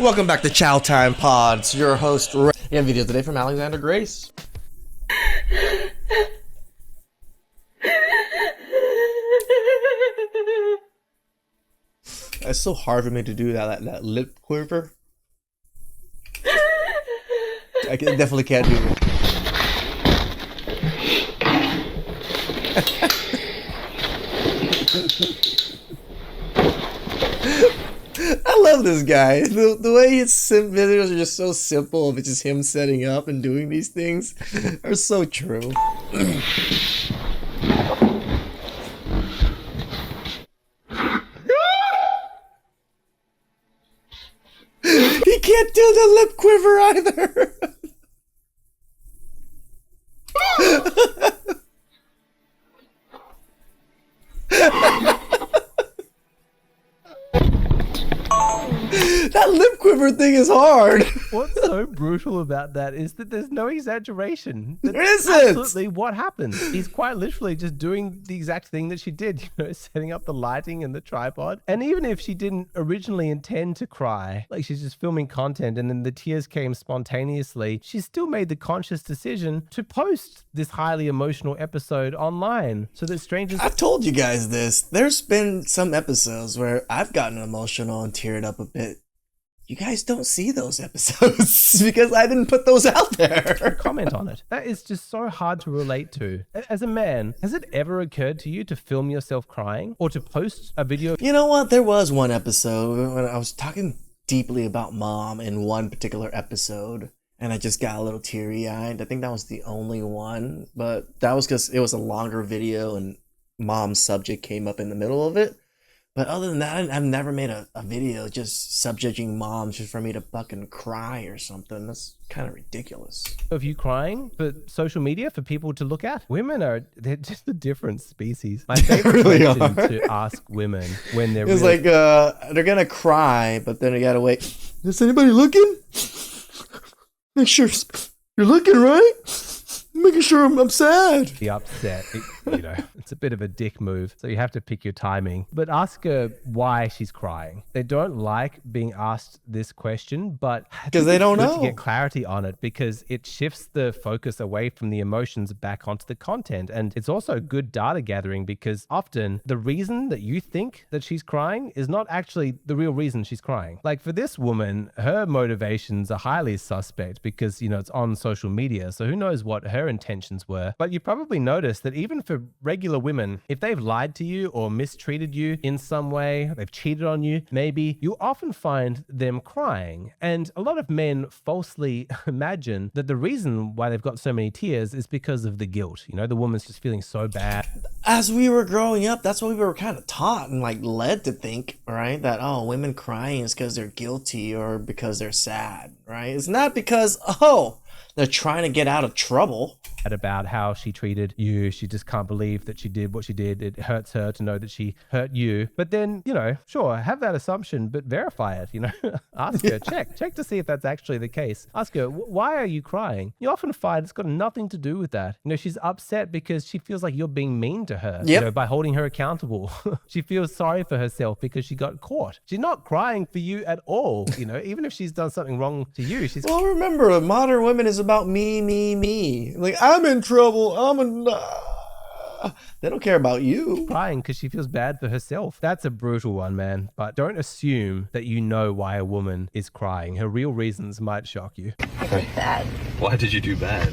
Welcome back to Chow Time Pods. Your host, Ray. We have a video today from Alexander Grace. It's so hard for me to do that lip quiver. I definitely can't do it. I love this guy. The way his videos are just so simple. It's just him setting up and doing these things are so true. He can't do the lip quiver either. That lip quiver thing is hard. What's so brutal about that is that there's no exaggeration. That's there isn't. Absolutely what happened. He's quite literally just doing the exact thing that she did, setting up the lighting and the tripod. And even if she didn't originally intend to cry, like she's just filming content and then the tears came spontaneously, she still made the conscious decision to post this highly emotional episode online so that strangers... I've told you guys this. There's been some episodes where I've gotten emotional and teared up a bit. You guys don't see those episodes because I didn't put those out there. Comment on it. That is just so hard to relate to. As a man, has it ever occurred to you to film yourself crying or to post a video? You know what? There was one episode when I was talking deeply about mom in one particular episode and I just got a little teary-eyed. I think that was the only one, but that was because it was a longer video and mom's subject came up in the middle of it. But other than that, I've never made a video just subjecting moms just for me to fucking cry or something. That's kind of ridiculous. Of you crying for social media for people to look at? Women they're just a different species. My favorite really question to ask women when they're it's really... like, they're gonna cry, but then you gotta wait. Is anybody looking? Make sure you're looking, right? Making sure I'm sad. Be upset. It's a bit of a dick move. So you have to pick your timing. But ask her why she's crying. They don't like being asked this question, but because they don't know. To get clarity on it because it shifts the focus away from the emotions back onto the content. And it's also good data gathering because often the reason that you think that she's crying is not actually the real reason she's crying. Like for this woman, her motivations are highly suspect because, it's on social media. So who knows what her intentions were. But you probably noticed that even for regular women, if they've lied to you or mistreated you in some way, they've cheated on you, maybe, you often find them crying. And a lot of men falsely imagine that the reason why they've got so many tears is because of the guilt. The woman's just feeling so bad. As we were growing up, that's what we were kind of taught and led to think, right? That, women crying is because they're guilty or because they're sad, right? It's not because, they're trying to get out of trouble. About how she treated you. She just can't believe that she did what she did. It hurts her to know that she hurt you. But then, sure, have that assumption, but verify it, Ask her, check to see if that's actually the case. Ask her, why are you crying? You often find it's got nothing to do with that. She's upset because she feels like you're being mean to her, by holding her accountable. She feels sorry for herself because she got caught. She's not crying for you at all. Even if she's done something wrong to you, Well, remember, modern women is about me. Like, I'm in trouble. They don't care about you. Crying because she feels bad for herself. That's a brutal one, man. But don't assume that you know why a woman is crying. Her real reasons might shock you. I did bad. Why did you do bad?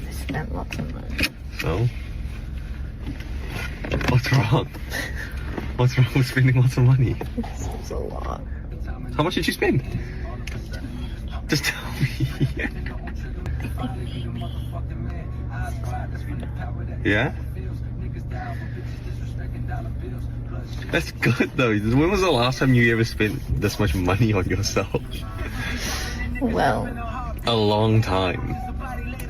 I spent lots of money. Oh? What's wrong? What's wrong with spending lots of money? This was a lot. How much did you spend? Just tell me. Yeah? That's good though. When was the last time you ever spent this much money on yourself? Well, a long time.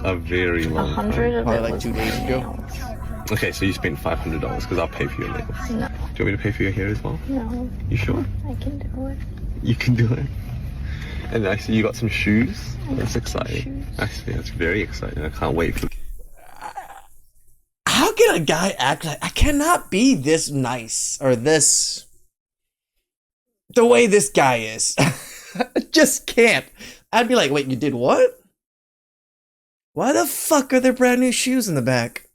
A very long 100 of Probably it like was 2 days my ago. nails. Okay, so you spent $500 because I'll pay for your nails. No. Do you want me to pay for your hair as well? No. You sure? I can do it. You can do it. And I see you got some shoes. That's got some exciting. shoes. I see, that's very exciting. I can't wait for... How can a guy act like I cannot be this nice or this the way this guy is? I just can't. I'd be like, wait, you did what? Why the fuck are there brand new shoes in the back?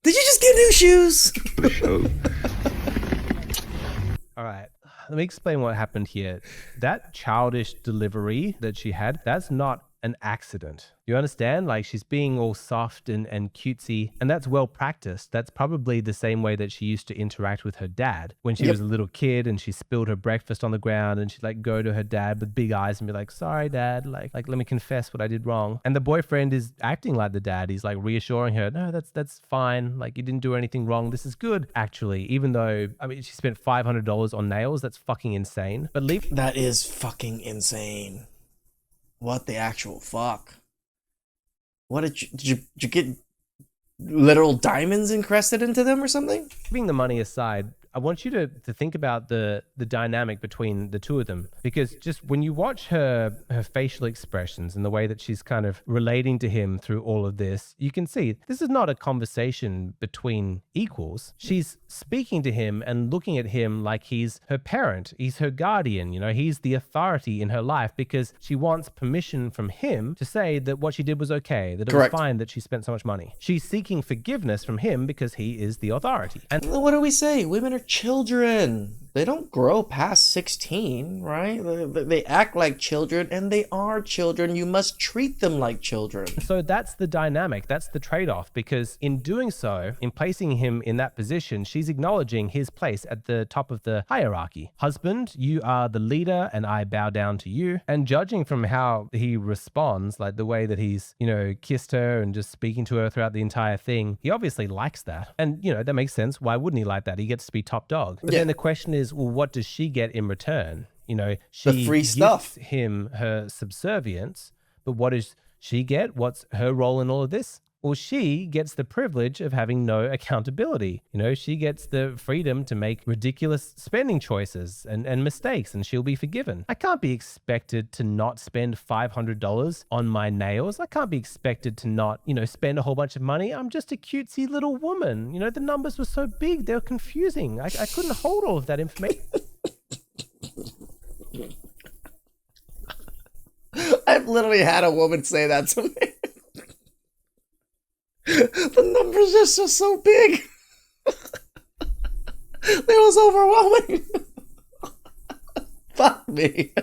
Did you just get new shoes? For sure. All right. Let me explain what happened here. That childish delivery that she had, that's not an accident. You understand? Like, she's being all soft and cutesy, and that's well practiced. That's probably the same way that she used to interact with her dad when she was a little kid and she spilled her breakfast on the ground, and she'd like go to her dad with big eyes and be like, sorry, dad, like let me confess what I did wrong. And the boyfriend is acting like the dad. He's like reassuring her, no, that's fine. Like, you didn't do anything wrong. This is good, actually. Even though, I mean, she spent $500 on nails. That's fucking insane. But leave. That is fucking insane. What the actual fuck? What did you get literal diamonds encrusted into them or something? Leaving the money aside, I want you to think about the dynamic between the two of them, because just when you watch her facial expressions and the way that she's kind of relating to him through all of this, you can see this is not a conversation between equals. She's speaking to him and looking at him like he's her parent, he's her guardian, you know, he's the authority in her life, because she wants permission from him to say that what she did was okay, that it was fine that she spent so much money. She's seeking forgiveness from him because he is the authority. And what do we say? Women are children. They don't grow past 16, right? They act like children, and they are children. You must treat them like children. So that's the dynamic. That's the trade-off, because in doing so, in placing him in that position, she's acknowledging his place at the top of the hierarchy. Husband, you are the leader and I bow down to you. And judging from how he responds, like the way that he's, you know, kissed her and just speaking to her throughout the entire thing, he obviously likes that. And, you know, that makes sense. Why wouldn't he like that? He gets to be top dog. But then the question is, well, what does she get in return? You know, she the free stuff. gives him her subservience, but what does she get? What's her role in all of this? Well, she gets the privilege of having no accountability. You know, she gets the freedom to make ridiculous spending choices and mistakes, and she'll be forgiven. I can't be expected to not spend $500 on my nails. I can't be expected to not, you know, spend a whole bunch of money. I'm just a cutesy little woman. You know, the numbers were so big, they were confusing. I couldn't hold all of that information. I've literally had a woman say that to me. The numbers are just so big. It was overwhelming. Fuck me.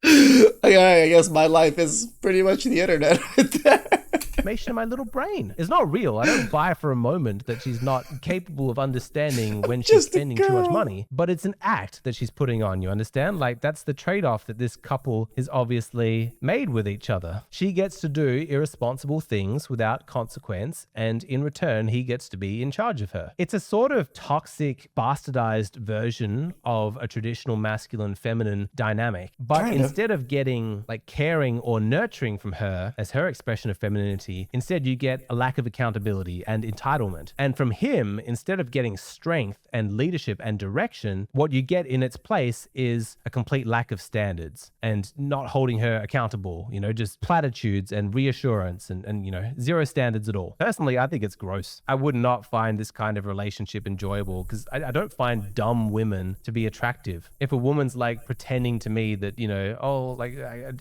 I guess my life is pretty much the internet right there. Information in my little brain. It's not real. I don't buy for a moment that she's not capable of understanding when she's spending too much money, but it's an act that she's putting on, you understand? Like, that's the trade-off that this couple is obviously made with each other. She gets to do irresponsible things without consequence, and in return, he gets to be in charge of her. It's a sort of toxic, bastardized version of a traditional masculine-feminine dynamic, but instead of getting like caring or nurturing from her as her expression of femininity, instead you get a lack of accountability and entitlement. And from him, instead of getting strength and leadership and direction, what you get in its place is a complete lack of standards and not holding her accountable, you know, just platitudes and reassurance and you know, zero standards at all. Personally, I think it's gross. I would not find this kind of relationship enjoyable, because I don't find dumb women to be attractive. If a woman's like pretending to me that, you know, oh, like I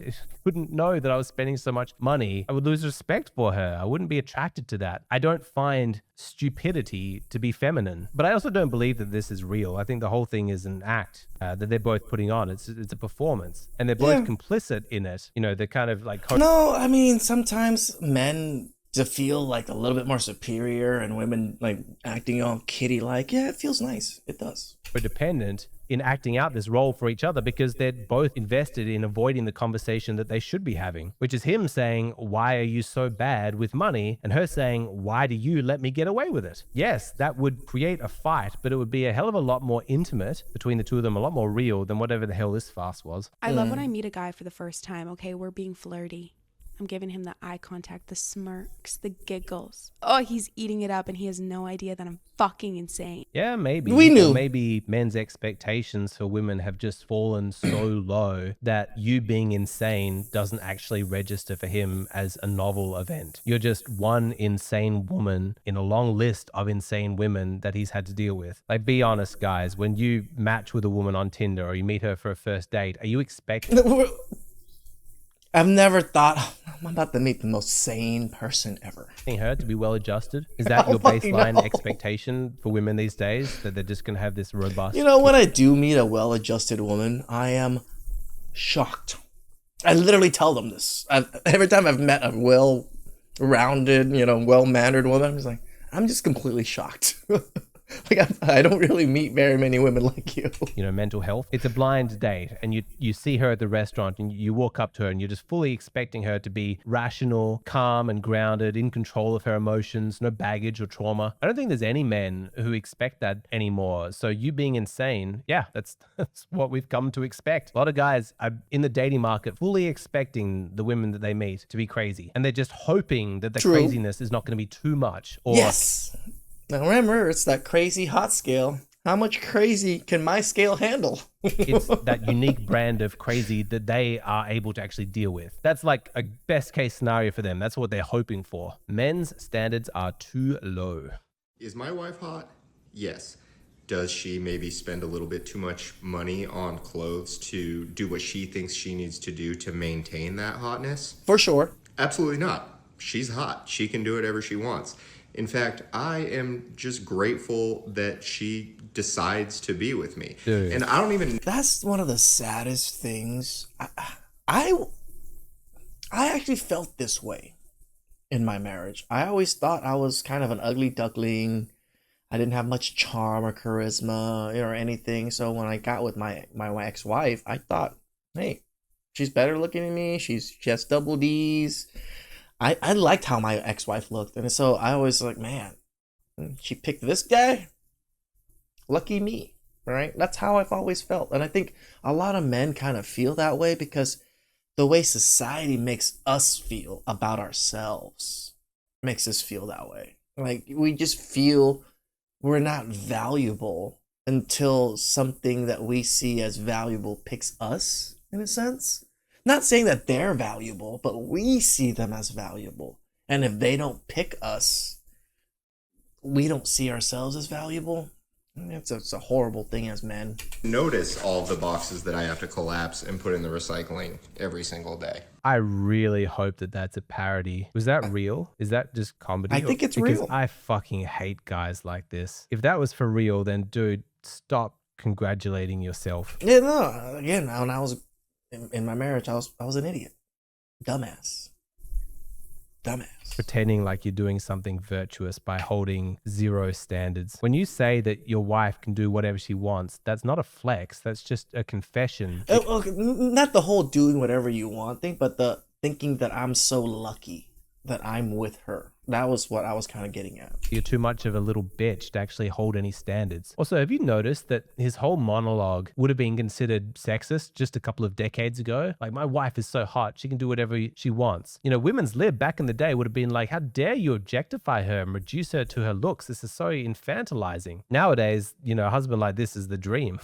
couldn't know that I was spending so much money, I would lose respect for her. I wouldn't be attracted to that. I don't find stupidity to be feminine, but I also don't believe that this is real. I think the whole thing is an act that they're both putting on. It's a performance, and they're both complicit in it. You know, they're kind of like no, I mean, sometimes men to feel like a little bit more superior, and women like acting all kitty like. Yeah, it feels nice. It does. Dependent in acting out this role for each other, because they're both invested in avoiding the conversation that they should be having, which is him saying, why are you so bad with money? And her saying, why do you let me get away with it? Yes, that would create a fight, but it would be a hell of a lot more intimate between the two of them, a lot more real than whatever the hell this farce was. I love when I meet a guy for the first time. Okay, we're being flirty. I'm giving him the eye contact, the smirks, the giggles. Oh, he's eating it up and he has no idea that I'm fucking insane. Yeah, maybe. We knew. Or maybe men's expectations for women have just fallen so low that you being insane doesn't actually register for him as a novel event. You're just one insane woman in a long list of insane women that he's had to deal with. Like, be honest, guys, when you match with a woman on Tinder or you meet her for a first date, are you expecting I've never thought I'm about to meet the most sane person ever. her to be well adjusted? Is that your fucking baseline no. expectation for women these days, that they're just going to have this robust... You know, when I do meet a well-adjusted woman, I am shocked. I literally tell them this. Every time I've met a well-rounded, well-mannered woman, I'm just completely shocked. I don't really meet very many women like you. Mental health. It's a blind date and you see her at the restaurant and you walk up to her and you're just fully expecting her to be rational, calm and grounded, in control of her emotions, no baggage or trauma. I don't think there's any men who expect that anymore. So you being insane, yeah, that's what we've come to expect. A lot of guys are in the dating market fully expecting the women that they meet to be crazy. And they're just hoping that the True. craziness is not going to be too much. Or Yes. Now remember, it's that crazy hot scale. How much crazy can my scale handle? It's that unique brand of crazy that they are able to actually deal with. That's like a best case scenario for them. That's what they're hoping for. Men's standards are too low. Is my wife hot? Yes. Does she maybe spend a little bit too much money on clothes to do what she thinks she needs to do to maintain that hotness? For sure. Absolutely not. She's hot. She can do whatever she wants. In fact, I am just grateful that she decides to be with me. Dude. And I don't even... That's one of the saddest things. I actually felt this way in my marriage. I always thought I was kind of an ugly duckling. I didn't have much charm or charisma or anything. So when I got with my ex-wife, I thought, hey, she's better looking than me. She has double D's. I liked how my ex-wife looked. And so I was like, man, she picked this guy? Lucky me, right? That's how I've always felt. And I think a lot of men kind of feel that way because the way society makes us feel about ourselves makes us feel that way. Like, we just feel we're not valuable until something that we see as valuable picks us, in a sense. Not saying that they're valuable, but we see them as valuable. And if they don't pick us, we don't see ourselves as valuable. It's a horrible thing as men. notice all of the boxes that I have to collapse and put in the recycling every single day. I really hope that that's a parody. Was that real? Is that just comedy? I think it's because real. I fucking hate guys like this. If that was for real, then dude, stop congratulating yourself. Yeah, no. Again, when I was in my marriage, I was an idiot, dumbass. Pretending like you're doing something virtuous by holding zero standards. When you say that your wife can do whatever she wants, that's not a flex. That's just a confession. Not the whole doing whatever you want thing, but the thinking that I'm so lucky that I'm with her. That was what I was kind of getting at. You're too much of a little bitch to actually hold any standards. Also, have you noticed that his whole monologue would have been considered sexist just a couple of decades ago? Like, my wife is so hot, she can do whatever she wants. You know, women's lib back in the day would have been like, how dare you objectify her and reduce her to her looks? This is so infantilizing. Nowadays, you know, a husband like this is the dream.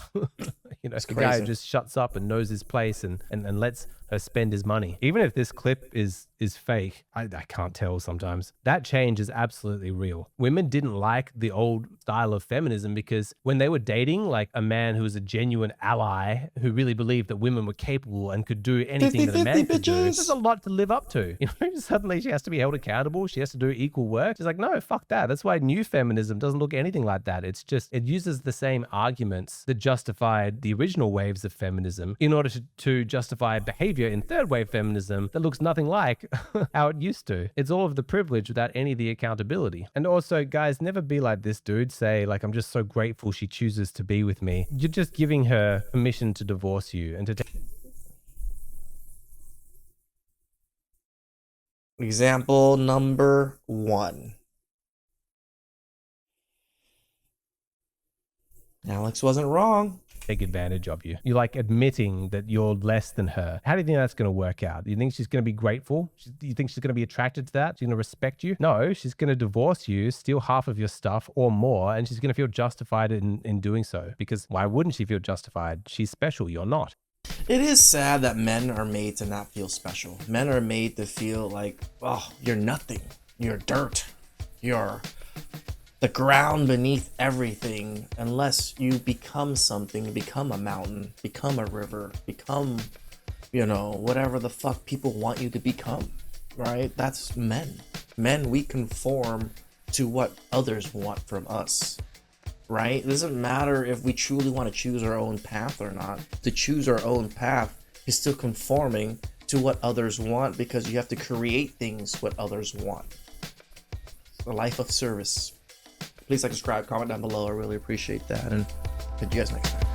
You know, the guy who just shuts up and knows his place and lets her spend his money. Even if this clip is fake, I can't tell sometimes. That change is absolutely real. Women didn't like the old style of feminism because when they were dating like a man who was a genuine ally, who really believed that women were capable and could do anything that a man could do, there's a lot to live up to. You know, suddenly she has to be held accountable. She has to do equal work. She's like, no, fuck that. That's why new feminism doesn't look anything like that. It's just, it uses the same arguments that justified the original waves of feminism in order to justify behavior in third wave feminism that looks nothing like how it used to. It's all of the privilege without any of the accountability. And also, guys, never be like this dude. Say, like, I'm just so grateful she chooses to be with me. You're just giving her permission to divorce you and to take... Example number 1. Alex wasn't wrong. take advantage of you. You're like admitting that you're less than her. How do you think that's going to work out? Do you think she's going to be grateful? Do you think she's going to be attracted to that? She's going to respect you? No, she's going to divorce you, steal half of your stuff or more, and she's going to feel justified in doing so. Because why wouldn't she feel justified? She's special, you're not. It is sad that men are made to not feel special. Men are made to feel like, oh, you're nothing. You're dirt. You're the ground beneath everything, unless you become something, become a mountain, become a river, become, whatever the fuck people want you to become, right? That's men. Men, we conform to what others want from us, right? It doesn't matter if we truly want to choose our own path or not. To choose our own path is still conforming to what others want, because you have to create things what others want. A life of service. Please like, subscribe, comment down below. I really appreciate that. And catch you guys next time.